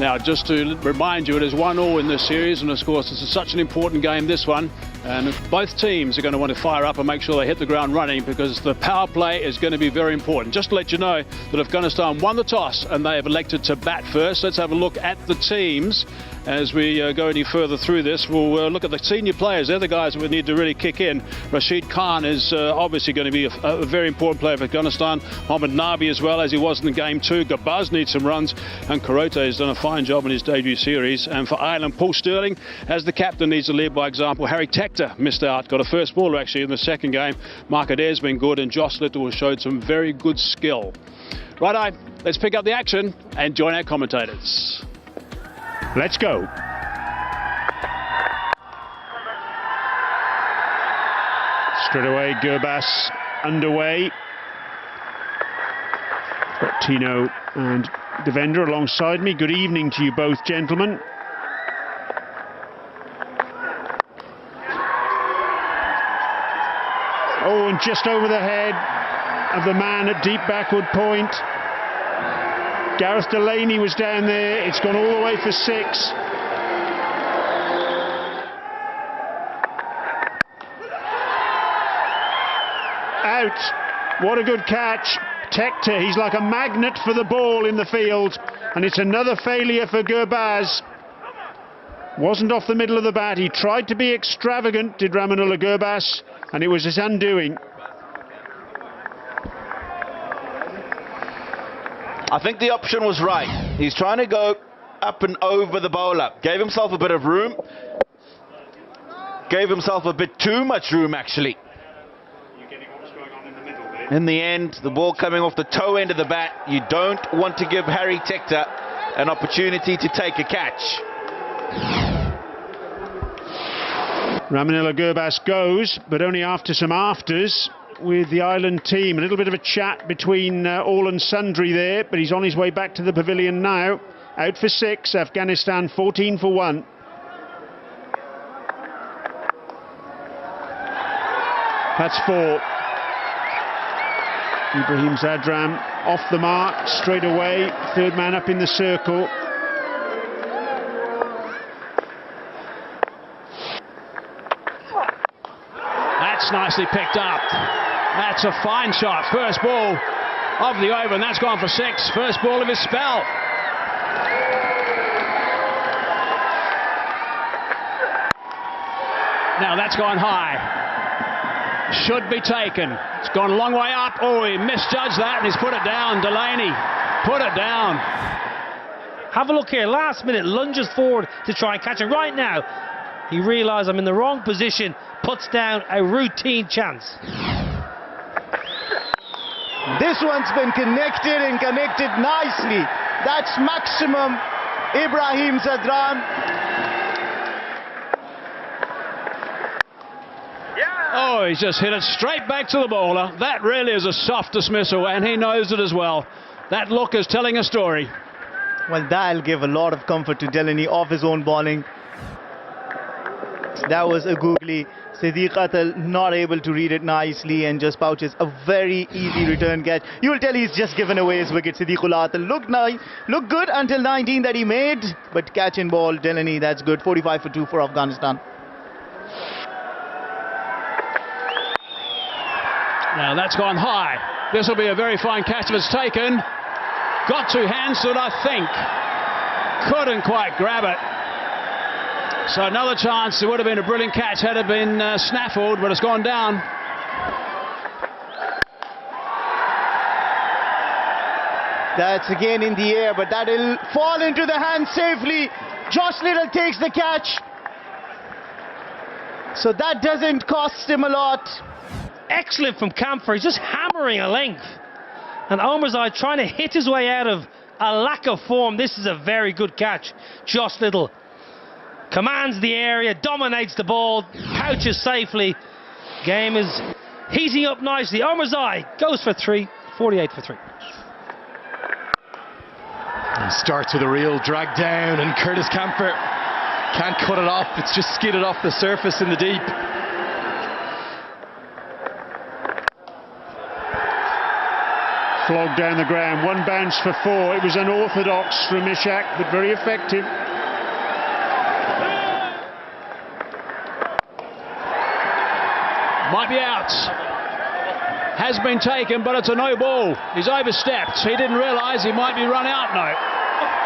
C: Now, just to remind you, it is 1-1 in this series, and of course it's such an important game, this one, and both teams are going to want to fire up and make sure they hit the ground running, because the power play is going to be very important. Just to let you know that Afghanistan won the toss and they have elected to bat first. Let's have a look at the teams as we go any further through this. We'll look at the senior players. They're the guys that we need to really kick in. Rashid Khan is obviously going to be a very important player for Afghanistan. Mohammad Nabi as well, as he was in the game 2. Gurbaz needs some runs, and Karote has done a fine job in his debut series. And for Ireland, Paul Stirling, as the captain, needs to lead by example. Harry Tector missed out, got a first baller actually in the second game. Mark Adair's been good, and Josh Little has showed some very good skill. Righto, let's pick up the action and join our commentators.
A: Let's go. Straight away, Gurbaz underway. Got Tino and Devendra alongside me. Good evening to you both, gentlemen. Oh, and just over the head of the man at deep backward point. Gareth Delaney was down there. It's gone all the way for 6. Out. What a good catch. Tector, he's like a magnet for the ball in the field. And it's another failure for Gurbaz. Wasn't off the middle of the bat. He tried to be extravagant, did Ramanullah Gurbaz. and it was his undoing.
F: I think the option was right. He's trying to go up and over the bowler. Gave himself a bit of room. Gave himself a bit too much room, actually. In the end, the ball coming off the toe end of the bat. You don't want to give Harry Tector an opportunity to take a catch.
A: Ramanila Gurbas goes, but only after some afters with the Ireland team. A little bit of a chat between all and sundry there, but he's on his way back to the pavilion now. Out for 6, Afghanistan 14 for 1. That's 4. Ibrahim Zadran off the mark straight away. Third man up in the circle.
C: That's nicely picked up. That's a fine shot. First ball of the over, and that's gone for 6. First ball of his spell. Now that's gone high. Should be taken. It's gone a long way up. Oh, he misjudged that and he's put it down. Delaney put it down.
E: Have a look here. Last minute lunges forward to try and catch it. Right now, he realised I'm in the wrong position. Puts down a routine chance.
B: This one's been connected and connected nicely. That's maximum Ibrahim Zadran.
C: Oh, he's just hit it straight back to the bowler. That really is a soft dismissal, and he knows it as well. That look is telling a story.
B: Well, that'll give a lot of comfort to Delaney off his own bowling. That was a googly. Siddiq Atal not able to read it nicely and just pouches a very easy return catch. You will tell he's just given away his wicket. Siddiqullah Atal looked good until 19 that he made, but catch and ball, Delaney, that's good. 45 for 2 for Afghanistan.
C: Now that's gone high. This will be a very fine catch if it's taken. Got 2 hands to it, I think. Couldn't quite grab it. So another chance. It would have been a brilliant catch had it been snaffled, but it's gone down.
B: That's again in the air, but that'll fall into the hands safely. Josh Little takes the catch. So that doesn't cost him a lot.
E: Excellent from Camphor. He's just hammering a length. And Omarzai trying to hit his way out of a lack of form. This is a very good catch. Josh Little commands the area, dominates the ball, pouches safely. Game is heating up nicely. Omarzai goes for 3, 48 for 3.
G: And starts with a real drag down, and Curtis Camphor can't cut it off. It's just skidded off the surface in the deep.
A: Flogged down the ground. 1 bounce for 4. It was unorthodox from Ishak, but very effective.
C: Might be out. Has been taken, but it's a no ball. He's overstepped. He didn't realise he might be run out now.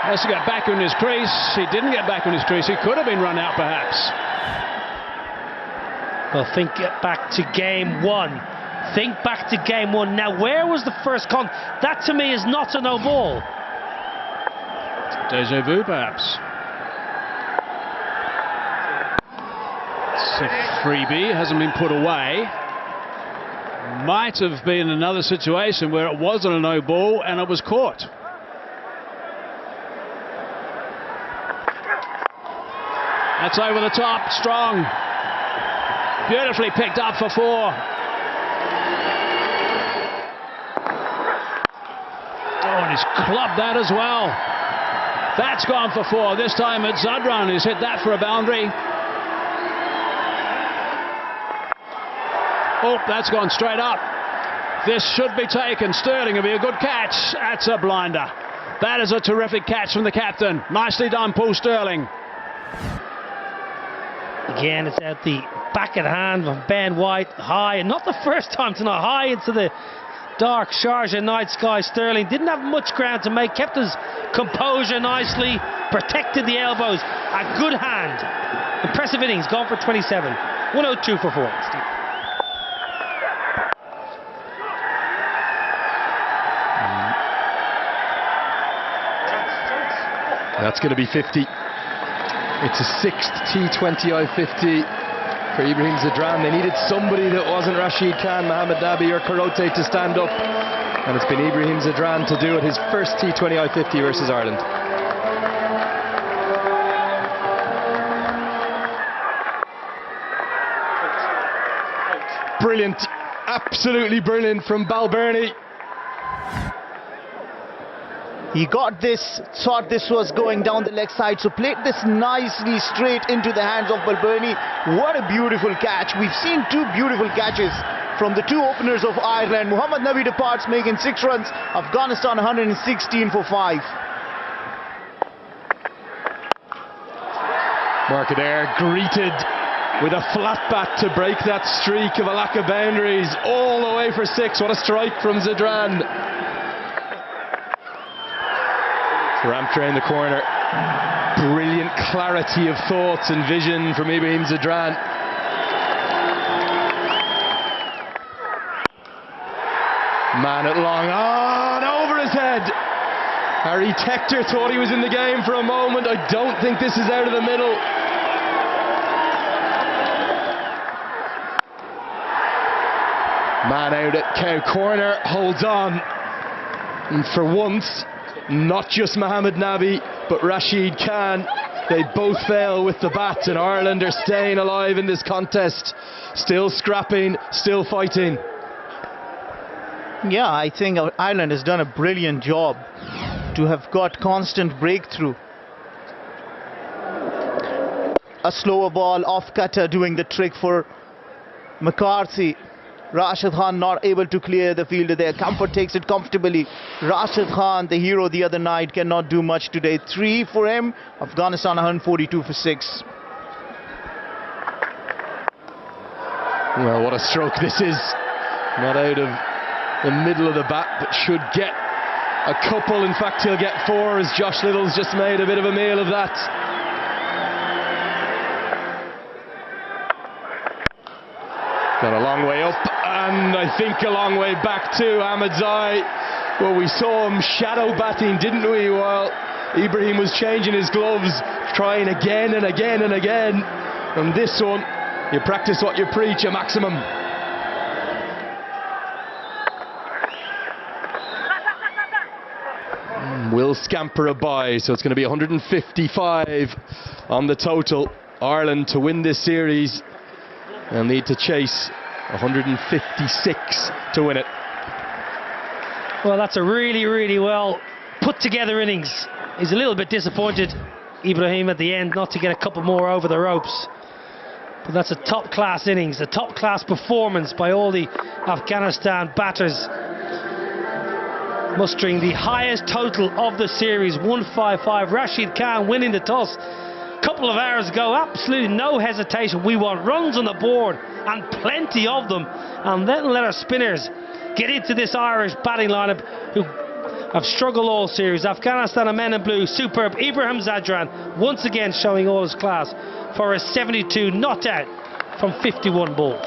C: Has to get back in his crease. He didn't get back in his crease. He could have been run out, perhaps.
E: Well, think back to game 1. Think back to game 1. Now, where was the first con? That to me is not a no ball.
C: Deja vu, perhaps. It's a freebie, hasn't been put away. Might have been another situation where it wasn't a no ball and it was caught. That's over the top, strong. Beautifully picked up for 4. Oh, and he's clubbed that as well. That's gone for 4. This time it's Zadran who's hit that for a boundary. Oh, that's gone straight up. This should be taken. Sterling will be a good catch. That's a blinder. That is a terrific catch from the captain. Nicely done, Paul Sterling.
E: Again, it's at the back of the hand of Ben White. High, and not the first time tonight. High into the dark Sharjah night sky. Sterling didn't have much ground to make. Kept his composure nicely. Protected the elbows. A good hand. Impressive innings. Gone for 27. 102 for 4. Steve.
G: That's going to be 50. It's a 6th T20I 50 for Ibrahim Zadran. They needed somebody that wasn't Rashid Khan, Mohamed Nabi or Karote to stand up, and it's been Ibrahim Zadran to do it, his first T20I 50 versus Ireland. Brilliant, absolutely brilliant from Balbirnie.
B: He got this, thought this was going down the leg side, so played this nicely straight into the hands of Balbirnie. What a beautiful catch. We've seen two beautiful catches from the two openers of Ireland. Mohamed Nabi departs making 6 runs. Afghanistan 116 for 5.
G: Marker there, greeted with a flat bat to break that streak of a lack of boundaries. All the way for 6. What a strike from Zadran. Ramped round the corner. Brilliant clarity of thoughts and vision from Ibrahim Zadran. Man at long on, over his head. Harry Tector thought he was in the game for a moment. I don't think this is out of the middle. Man out at cow corner, holds on. And for once, not just Mohamed Nabi, but Rashid Khan, they both fail with the bat, and Ireland are staying alive in this contest. Still scrapping, still fighting.
B: Yeah, I think Ireland has done a brilliant job to have got constant breakthrough. A slower ball off cutter doing the trick for McCarthy. Rashid Khan not able to clear the fielder there. Comfort takes it comfortably. Rashid Khan, the hero the other night, cannot do much today. 3 for him. Afghanistan 142 for 6.
G: Well, what a stroke this is. Not out of the middle of the bat, but should get a couple. In fact, he'll get 4, as Josh Little's just made a bit of a meal of that. Got a long way up, and I think a long way back too. Omarzai, well, we saw him shadow batting, didn't we, while Ibrahim was changing his gloves, trying again and again and again. And this one, you practice what you preach, a maximum. Will scamper a bye, so it's going to be 155 on the total. Ireland to win this series, they'll need to chase 156 to win it.
E: Well, that's a really, really well put together innings. He's a little bit disappointed, Ibrahim, at the end, not to get a couple more over the ropes. But that's a top-class innings, a top-class performance by all the Afghanistan batters, mustering the highest total of the series, 155. Rashid Khan winning the toss a couple of hours ago, absolutely no hesitation. We want runs on the board, and plenty of them, and then let our spinners get into this Irish batting lineup who have struggled all series. Afghanistan and men in blue, superb. Ibrahim Zadran once again showing all his class for a 72 not out from 51 balls.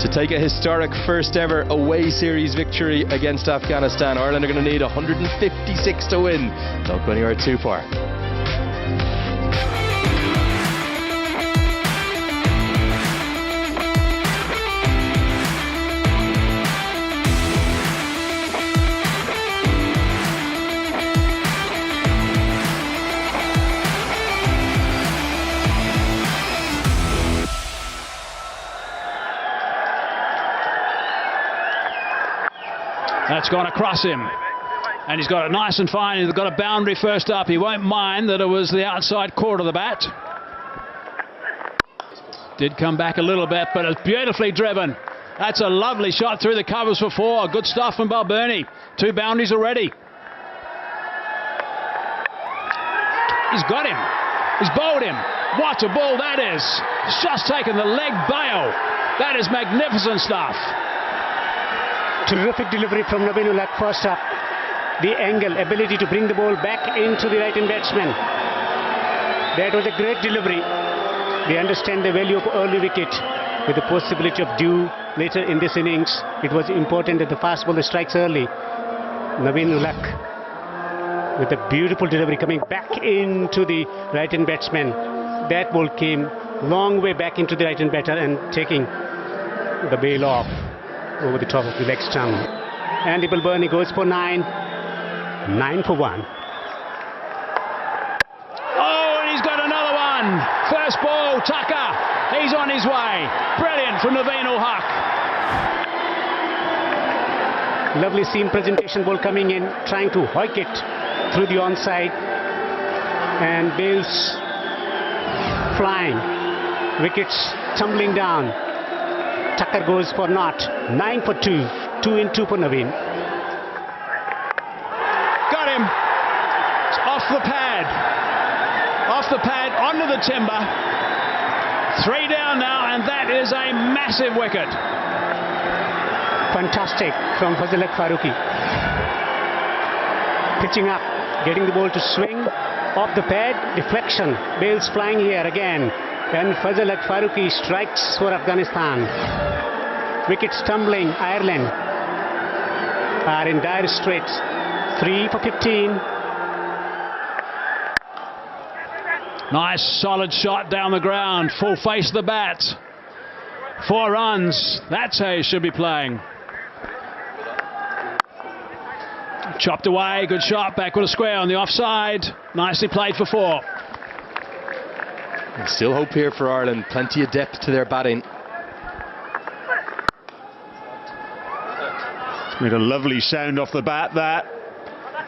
G: To take a historic first ever away series victory against Afghanistan, Ireland are going to need 156 to win. Don't go anywhere too far.
C: That's gone across him, and he's got it nice and fine. He's got a boundary first up. He won't mind that it was the outside quarter of the bat. Did come back a little bit, but it's beautifully driven. That's a lovely shot through the covers for 4. Good stuff from Balbirnie. 2 boundaries already. He's got him. He's bowled him. What a ball that is. He's just taken the leg bail. That is magnificent stuff.
D: Terrific delivery from Naveen-ul-Haq first up. The angle, ability to bring the ball back into the right-hand batsman. That was a great delivery. They understand the value of early wicket with the possibility of dew later in this innings. It was important that the fast bowler strikes early. Naveen-ul-Haq with a beautiful delivery coming back into the right-hand batsman. That ball came long way back into the right-hand batter and taking the bail off over the top of the leg stump. Andy Balbirnie goes for 9. 9 for 1.
C: Oh, and he's got another one. First ball, Tucker. He's on his way. Brilliant from Naveen-ul-Haq.
D: Lovely seam presentation, ball coming in, trying to hoik it through the onside. And Bales flying. Wickets tumbling down. Tucker goes for naught. 9 for 2. 2 in 2 for Naveen.
C: Got him. It's off the pad. Off the pad, onto the timber. 3 down now, and that is a massive wicket.
D: Fantastic from Fazal Faruqi. Pitching up, getting the ball to swing. Off the pad, deflection. Bales flying here again. And Fazal Faruqi strikes for Afghanistan. Wickets tumbling. Ireland are in dire straits. 3 for 15.
C: Nice solid shot down the ground. Full face of the bat. 4 runs. That's how you should be playing. Chopped away. Good shot. Back with a square on the offside. Nicely played for 4.
G: And still hope here for Ireland. Plenty of depth to their batting.
A: Made a lovely sound off the bat, that.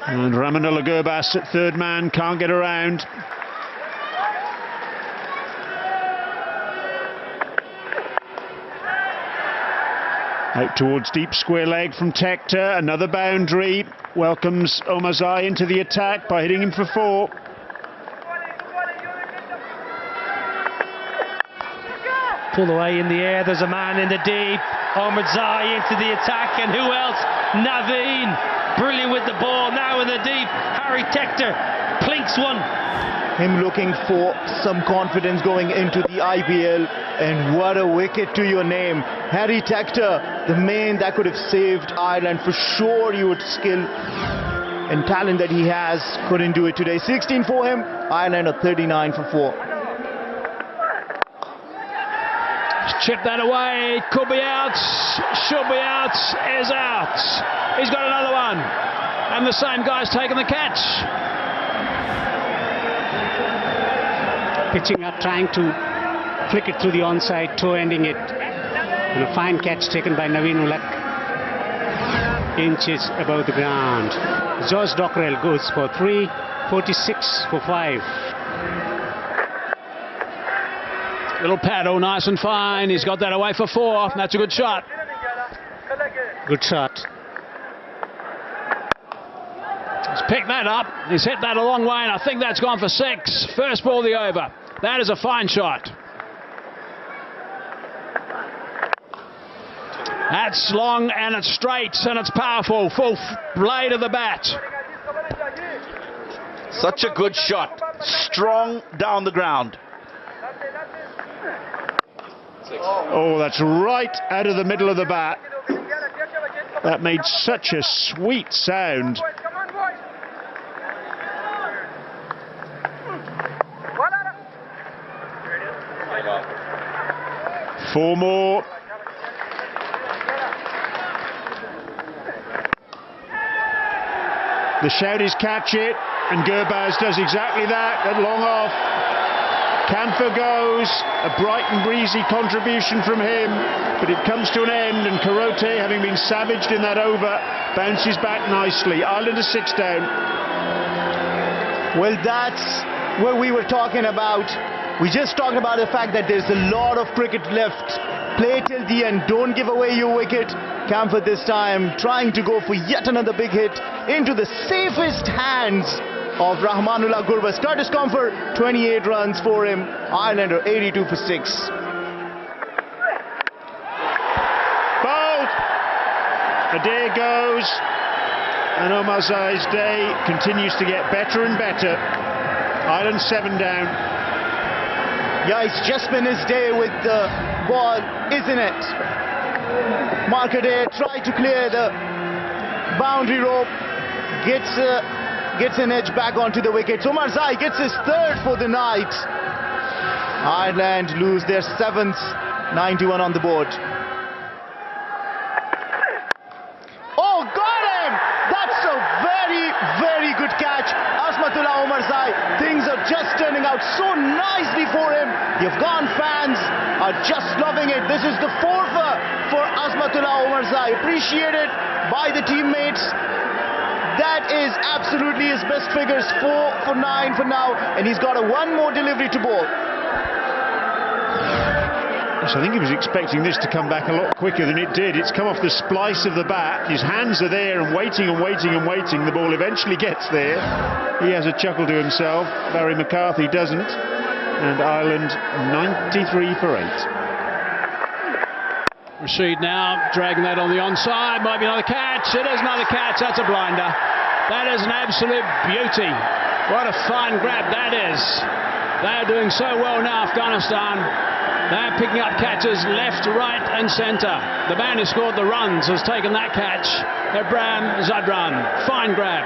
A: And Ramanullah Gurbas at third man, can't get around. Out towards deep square leg from Tector, another boundary. Welcomes Omarzai into the attack by hitting him for 4.
E: Pull away in the air, there's a man in the deep. Omarzai into the attack, and who else? Naveen, brilliant with the ball, now in the deep. Harry Tector plinks one.
B: Him looking for some confidence going into the IPL, and what a wicket to your name. Harry Tector, the man that could have saved Ireland for sure. You would skill and talent that he has, couldn't do it today. 16 for him, Ireland are 39 for 4.
C: Chip that away, could be out, should be out, is out. He's got another one, and the same guy's taken the catch.
D: Pitching up, trying to flick it through the onside, toe ending it. And a fine catch taken by Naveen-ul-Haq. Inches above the ground. George Dockrell goes for 3, 46 for 5.
C: Little paddle, nice and fine. He's got that away for 4. That's a good shot.
D: Good shot.
C: He's picked that up. He's hit that a long way, and I think that's gone for 6. First ball of the over. That is a fine shot. That's long and it's straight and it's powerful. Full blade of the bat.
F: Such a good shot. Strong down the ground.
A: Oh, that's right out of the middle of the bat. That made such a sweet sound. Four more. The shout is catch it, and Gurbaz does exactly that at long off. Camphor goes, a bright and breezy contribution from him, but it comes to an end, and Karote, having been savaged in that over, bounces back nicely. Ireland is 6 down.
B: Well, that's what we were talking about. We just talked about the fact that there's a lot of cricket left. Play till the end, don't give away your wicket. Camphor this time trying to go for yet another big hit into the safest hands of Rahmanullah Gurbaz. Curtis Comfort, 28 runs for him. Ireland are 82 for 6.
A: Bowled. A day goes, and Omarzai's day continues to get better and better. Ireland 7 down.
B: Yeah, it's just been his day with the ball, isn't it? Markaday tried to clear the boundary rope. gets an edge back onto the wickets. Omarzai gets his third for the night. Ireland lose their 7th, 91 on the board. Oh, got him! That's a very, very good catch. Azmatullah Omarzai, things are just turning out so nicely for him. The Afghan fans are just loving it. This is the 4th for Azmatullah Omarzai, appreciated by the teammates. That is absolutely his best figures, 4 for 9 for now, and he's got one more delivery to bowl.
A: Yes, I think he was expecting this to come back a lot quicker than it did. It's come off the splice of the bat. His hands are there and waiting and waiting and waiting. The ball eventually gets there. He has a chuckle to himself. Barry McCarthy doesn't. And Ireland 93 for 8.
C: Rashid now dragging that on the onside. Might be another catch. It is another catch. That's a blinder. That is an absolute beauty. What a fine grab that is. They're doing so well now, Afghanistan. They're picking up catches left, right and centre. The man who scored the runs has taken that catch. Ibrahim Zadran. Fine grab.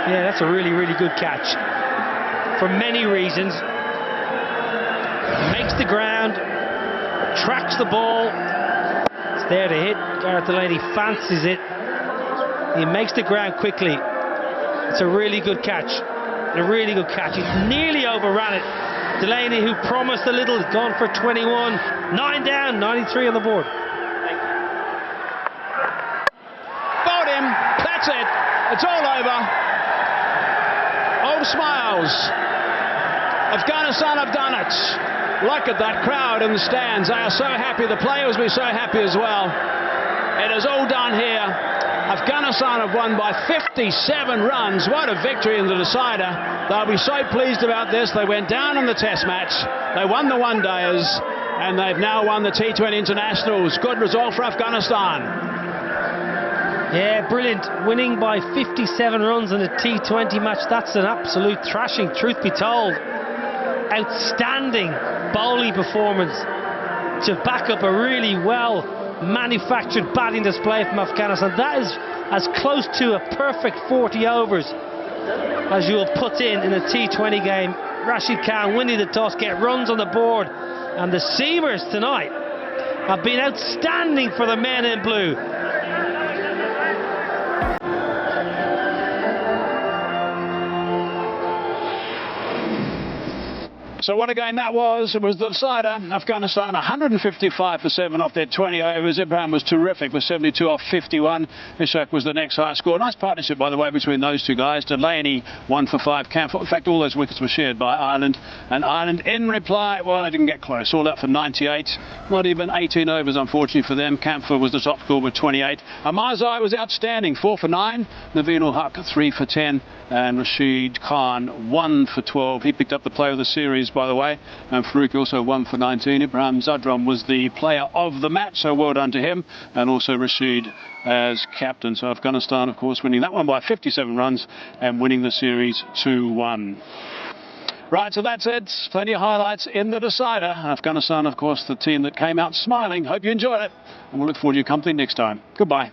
E: Yeah, that's a really, really good catch. For many reasons. Makes the ground, tracks the ball. It's there to hit. Gareth Delaney fancies it. He makes the ground quickly. It's a really good catch. A really good catch. He nearly overran it. Delaney, who promised a little, gone for 21. 9 down, 93 on the board.
C: Bowled him. That's it. It's all over. Old smiles. Afghanistan have done it. Look at that crowd in the stands. They are so happy. The players will be so happy as well. It is all done here. Afghanistan have won by 57 runs. What a victory in the decider. They'll be so pleased about this. They went down in the test match. They won the one-dayers. And they've now won the T20 internationals. Good result for Afghanistan.
E: Yeah, brilliant. Winning by 57 runs in a T20 match. That's an absolute thrashing, truth be told. Outstanding bowling performance to back up a really well manufactured batting display from Afghanistan. That is as close to a perfect 40 overs as you'll put in a T20 game. Rashid Khan winning the toss, get runs on the board, and the seamers tonight have been outstanding for the men in blue.
C: So what a game that was. It was the decider. Afghanistan 155 for 7 off their 20 overs. Ibrahim was terrific with 72 off 51. Ishaq was the next highest score. Nice partnership, by the way, between those two guys. Delaney 1 for 5. Camphor. In fact, all those wickets were shared by Ireland. And Ireland in reply, well, they didn't get close. All out for 98. Not even 18 overs, unfortunately, for them. Camphor was the top score with 28. Omarzai was outstanding. 4 for 9. Naveen-ul-Haq 3 for 10. And Rashid Khan 1 for 12. He picked up the player of the series, by the way, and Farouk also 1 for 19. Ibrahim Zadran was the player of the match, so well done to him, and also Rashid as captain. So Afghanistan, of course, winning that one by 57 runs and winning the series 2-1. Right, so that's it. Plenty of highlights in the decider. Afghanistan, of course, the team that came out smiling. Hope you enjoyed it, and we'll look forward to your company next time. Goodbye.